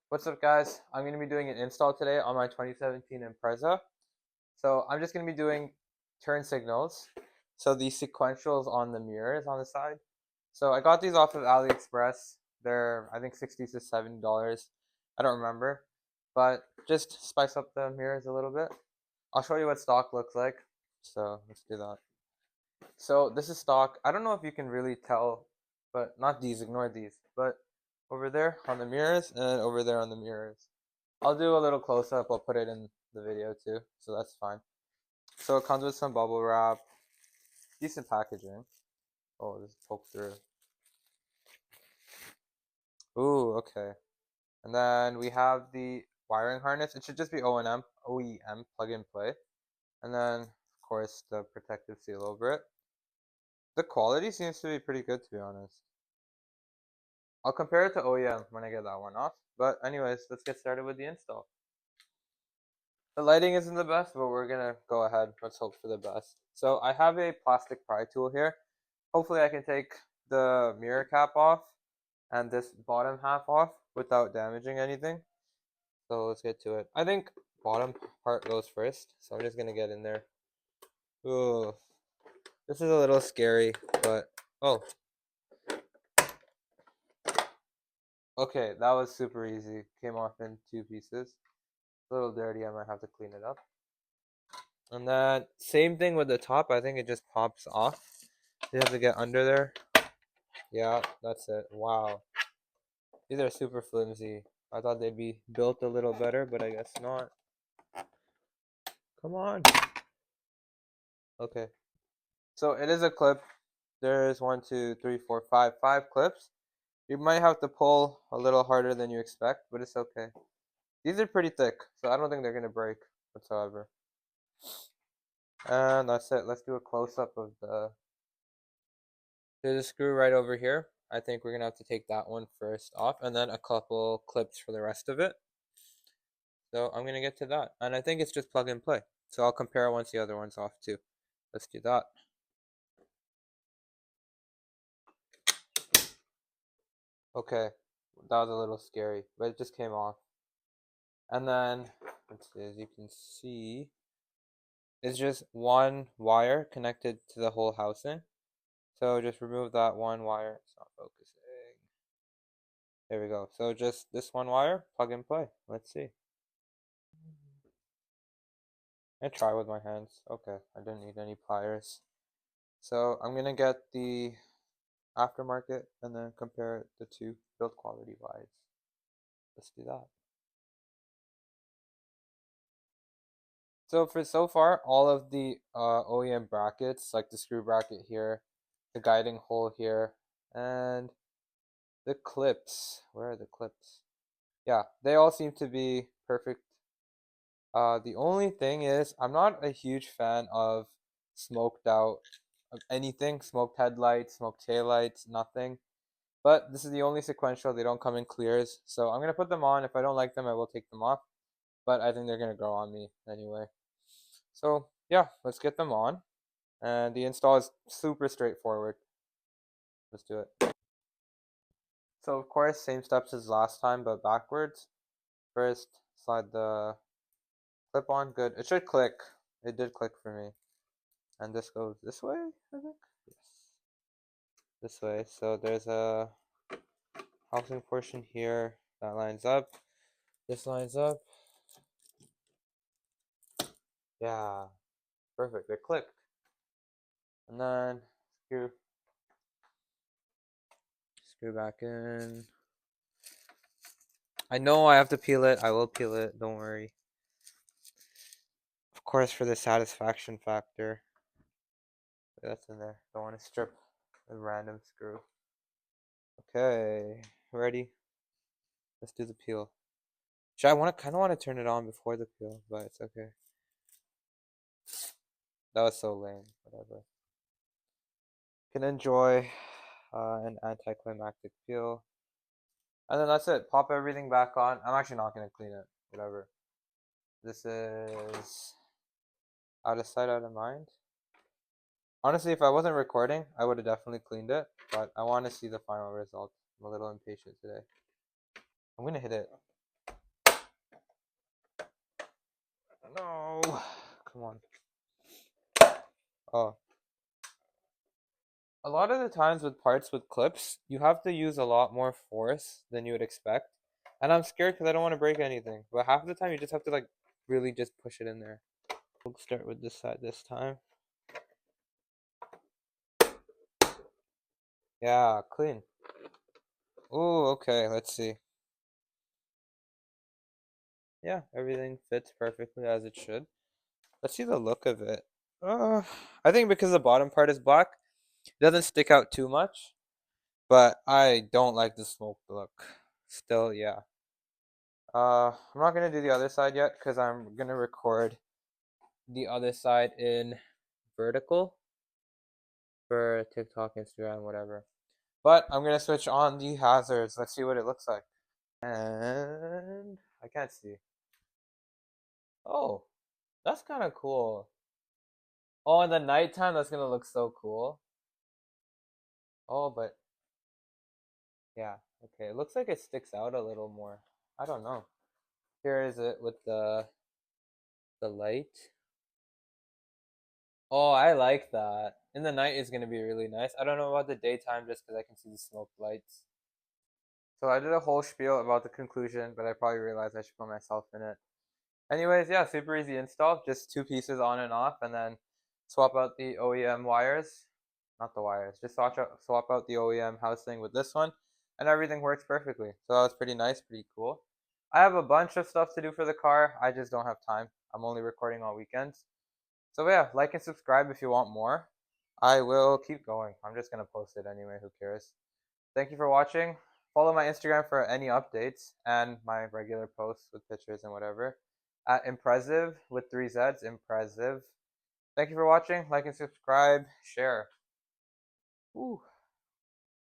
What's up, guys? I'm going to be doing an install today on my 2017 Impreza. So I'm just going to be doing turn signals. So the sequentials on the mirrors on the side. So I got these off of Aliexpress. They're, I think, $60 to $70. I don't remember. But just spice up the mirrors a little bit. I'll show you what stock looks like. So let's do that. So this is stock. I don't know if you can really tell, but not these, ignore these. But over there on the mirrors and over there on the mirrors. I'll do a little close up. I'll put it in the video too, so that's fine. So it comes with some bubble wrap, decent packaging. Oh, this poked through. Ooh, okay. And then we have the wiring harness. It should just be OEM, plug and play. And then, of course, the protective seal over it. The quality seems to be pretty good, to be honest. I'll compare it to OEM when I get that one off. But anyways, let's get started with the install. The lighting isn't the best, but we're gonna go ahead. Let's hope for the best. So I have a plastic pry tool here. Hopefully I can take the mirror cap off and this bottom half off without damaging anything. So let's get to it. I think bottom part goes first. So I'm just gonna get in there. Ooh, this is a little scary, but oh, okay, that was super easy. Came off in two pieces. A little dirty, I might have to clean it up. And then same thing with the top. I think it just pops off. You have to get under there. Yeah, that's it. Wow. These are super flimsy. I thought they'd be built a little better, but I guess not. Come on. Okay. So it is a clip. There's one, two, three, four, five clips. You might have to pull a little harder than you expect, but it's okay. These are pretty thick, so I don't think they're gonna break whatsoever. And that's it. Let's do a close-up of there's a screw right over here. I think we're gonna have to take that one first off, and then a couple clips for the rest of it. So I'm gonna get to that, and I think it's just plug and play. So I'll compare once the other one's off too. Let's do that. Okay, that was a little scary, but it just came off. And then, let's see, as you can see, it's just one wire connected to the whole housing. So just remove that one wire. It's not focusing. There we go. So just this one wire, plug and play. Let's see. I try with my hands. Okay, I didn't need any pliers. So I'm gonna get the aftermarket and then compare the two build quality wise. Let's do that. So for so far, all of the OEM brackets, like the screw bracket here, the guiding hole here, and the clips. Where are the clips? Yeah, they all seem to be perfect. The only thing is, I'm not a huge fan of smoked out of anything, smoked headlights, smoked taillights, nothing. But this is the only sequential. They don't come in clears. So I'm going to put them on. If I don't like them, I will take them off. But I think they're going to grow on me anyway. So yeah, let's get them on. And the install is super straightforward. Let's do it. So of course, same steps as last time, but backwards. First, slide the clip on. Good. It should click. It did click for me. And this goes this way, I think. Yes. This way. So there's a housing portion here that lines up. This lines up. Yeah. Perfect. It clicked. And then screw back in. I know I have to peel it. I will peel it. Don't worry. Of course, for the satisfaction factor. That's in there. Don't want to strip a random screw. Okay, ready? Let's do the peel. I kind of want to turn it on before the peel, but it's okay. That was so lame. Whatever. Can enjoy an anticlimactic peel. And then that's it. Pop everything back on. I'm actually not going to clean it. Whatever. This is out of sight, out of mind. Honestly, if I wasn't recording, I would have definitely cleaned it. But I want to see the final result. I'm a little impatient today. I'm going to hit it. No. Come on. Oh. A lot of the times with parts with clips, you have to use a lot more force than you would expect. And I'm scared because I don't want to break anything. But half the time you just have to like really just push it in there. We'll start with this side this time. Yeah, clean. Ooh, okay, let's see. Yeah, everything fits perfectly as it should. Let's see the look of it. Uh, I think because the bottom part is black, it doesn't stick out too much. But I don't like the smoke look. Still, yeah. I'm not gonna do the other side yet because I'm gonna record the other side in vertical for TikTok, Instagram, whatever. But I'm gonna switch on the hazards. Let's see what it looks like. And I can't see. Oh, that's kind of cool. Oh, in the nighttime, that's gonna look so cool. Oh, but yeah, okay. It looks like it sticks out a little more. I don't know. Here is it with the light. Oh, I like that. In the night is gonna be really nice. I don't know about the daytime just because I can see the smoke lights. So I did a whole spiel about the conclusion, but I probably realized I should put myself in it. Anyways, yeah, super easy install. Just two pieces on and off, and then swap out the OEM wires. Not the wires. Just swap out the OEM housing with this one, and everything works perfectly. So that was pretty nice, pretty cool. I have a bunch of stuff to do for the car. I just don't have time. I'm only recording on weekends. So yeah, like and subscribe if you want more. I will keep going. I'm just gonna post it anyway. Who cares? Thank you for watching. Follow my Instagram for any updates and my regular posts with pictures and whatever. At Impreza with 3 Z's. Impreza. Thank you for watching. Like and subscribe. Share. Ooh.